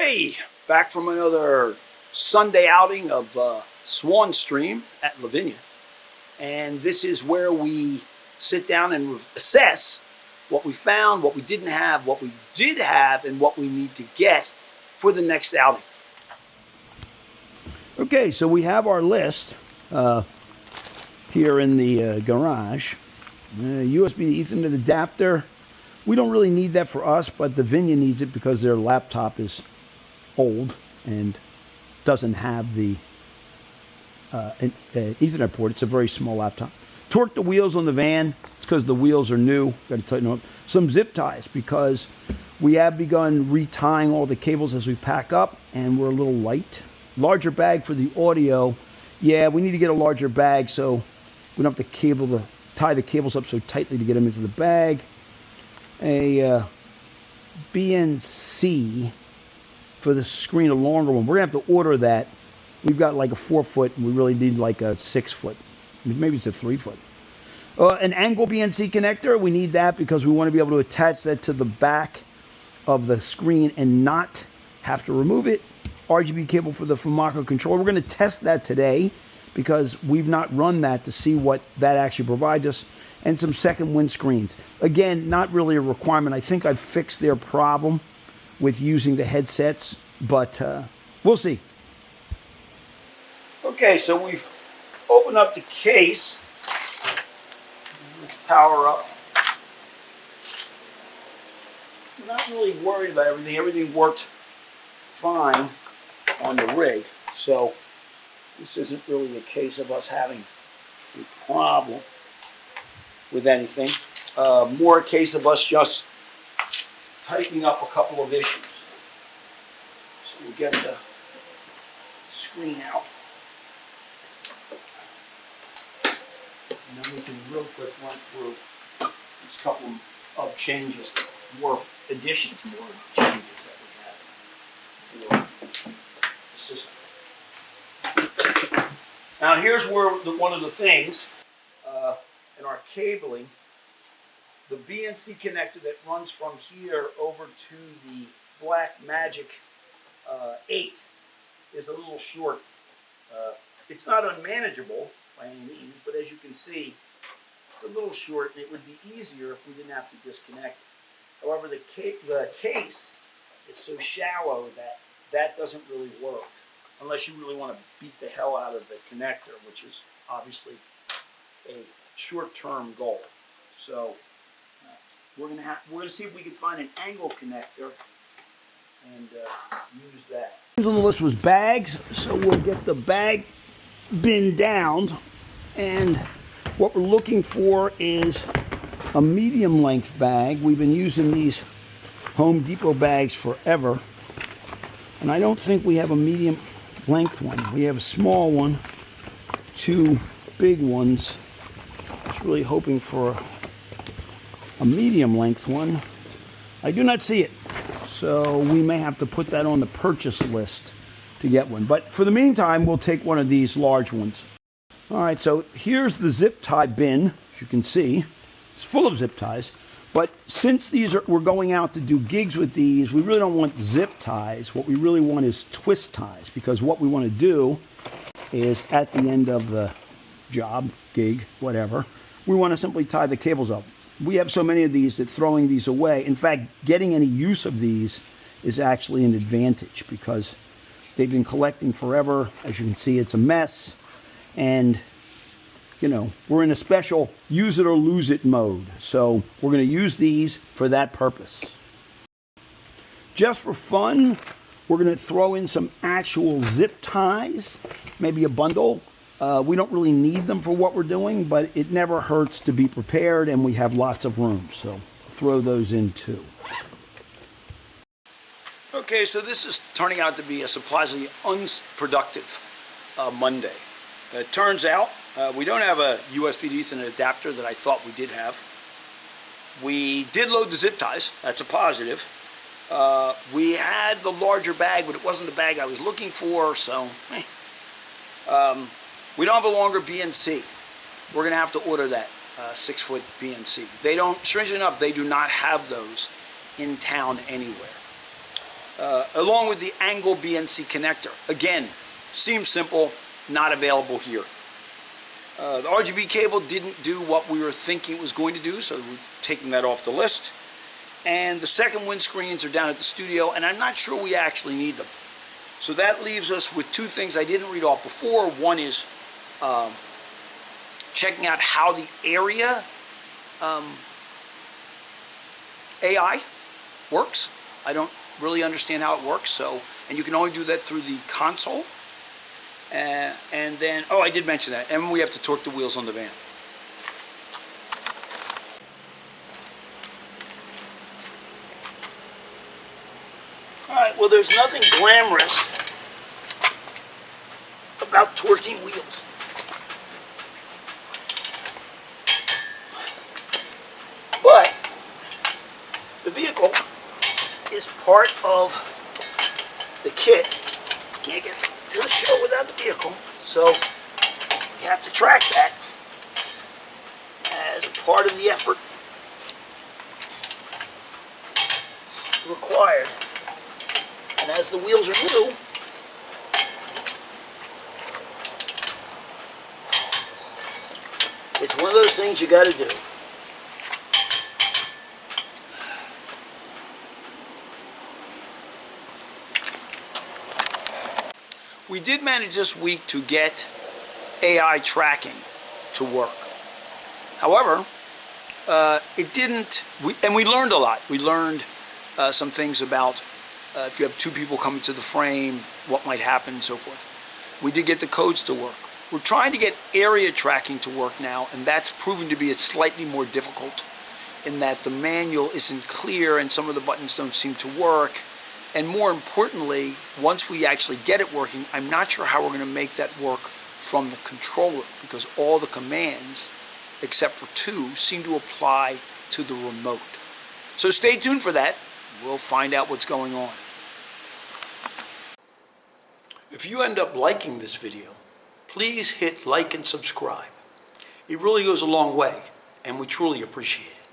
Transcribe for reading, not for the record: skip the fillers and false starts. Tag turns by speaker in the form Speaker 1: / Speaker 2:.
Speaker 1: Okay, back from another Sunday outing of SwannStream at Lavinia. And this is where we sit down and assess what we found, what we didn't have, what we did have, and what we need to get for the next outing.
Speaker 2: Okay, so we have our list here in the garage. USB Ethernet adapter. We don't really need that for us, but the Vinya needs it because their laptop is old and doesn't have the Ethernet port. It's a very small laptop. Torque the wheels on the van. It's because the wheels are new. Got to tighten them up. Some zip ties because we have begun retying all the cables as we pack up, and we're a little light. Larger bag for the audio. Yeah, we need to get a larger bag so we don't have to tie the cables up so tightly to get them into the bag. A BNC for the screen, a longer one. We're going to have to order that. We've got like a 4-foot, and we really need like a 6-foot. Maybe it's a 3-foot. An angle BNC connector. We need that because we want to be able to attach that to the back of the screen and not have to remove it. RGB cable for the Fumaco controller. We're going to test that today because we've not run that to see what that actually provides us. And some second wind screens. Again, not really a requirement. I think I've fixed their problem with using the headsets, but we'll see.
Speaker 1: Okay, so we've opened up the case. Let's power up. I'm not really worried about everything. Everything worked fine on the rig, so this isn't really a case of us having a problem with anything. More a case of us just tightening up a couple of issues. So we'll get the screen out. And then we can real quick run through these couple of changes, more additions, more changes that we have for the system. Now here's where one of the things in our cabling, the BNC connector that runs from here over to the Black Magic 8 is a little short. It's not unmanageable by any means, but as you can see, it's a little short, and it would be easier if we didn't have to disconnect it. However, the case is so shallow that that doesn't really work, unless you really want to beat the hell out of the connector, which is obviously a short-term goal. So we're gonna see if we can find an angle connector and use that.
Speaker 2: On the list was bags, so we'll get the bag bin down, and what we're looking for is a medium length bag. We've been using these Home Depot bags forever, and I don't think we have a medium length one. We have a small one, 2 big ones. I was really hoping for a medium length one. I do not see it, so we may have to put that on the purchase list to get one. But for the meantime, we'll take one of these large ones. All right, so here's the zip tie bin. As you can see, it's full of zip ties. But since we're going out to do gigs with these, we really don't want zip ties. What we really want is twist ties, because what we want to do is at the end of the job, gig, whatever, we want to simply tie the cables up. We have so many of these that throwing these away, in fact, getting any use of these is actually an advantage because they've been collecting forever. As you can see, it's a mess, and you know, we're in a special use it or lose it mode. So we're going to use these for that purpose. Just for fun, we're going to throw in some actual zip ties, maybe a bundle. We don't really need them for what we're doing, but it never hurts to be prepared, and we have lots of room, so throw those in too.
Speaker 1: Okay, so this is turning out to be a surprisingly unproductive Monday. It turns out we don't have a USB to Ethernet adapter that I thought we did have. We did load the zip ties. That's a positive. We had the larger bag, but it wasn't the bag I was looking for, so we don't have a longer BNC. We're going to have to order that 6-foot BNC. They don't, strangely enough, they do not have those in town anywhere. along with the angle BNC connector. Again, seems simple, not available here. The RGB cable didn't do what we were thinking it was going to do, so we're taking that off the list. And the second windscreens are down at the studio, and I'm not sure we actually need them. So that leaves us with two things I didn't read off before. One is checking out how the area AI works. I don't really understand how it works, and you can only do that through the console. And then, oh, I did mention that, and we have to torque the wheels on the van. Alright, well, there's nothing glamorous about torquing wheels. But the vehicle is part of the kit. Can't get to the show without the vehicle, so you have to track that as a part of the effort required. And as the wheels are new, it's one of those things you got to do. We did manage this week to get AI tracking to work. However, it didn't, and we learned a lot. We learned some things about if you have two people coming to the frame, what might happen and so forth. We did get the codes to work. We're trying to get area tracking to work now, and that's proving to be slightly more difficult in that the manual isn't clear and some of the buttons don't seem to work. And more importantly, once we actually get it working, I'm not sure how we're going to make that work from the controller, because all the commands, except for two, seem to apply to the remote. So stay tuned for that. We'll find out what's going on. If you end up liking this video, please hit like and subscribe. It really goes a long way, and we truly appreciate it.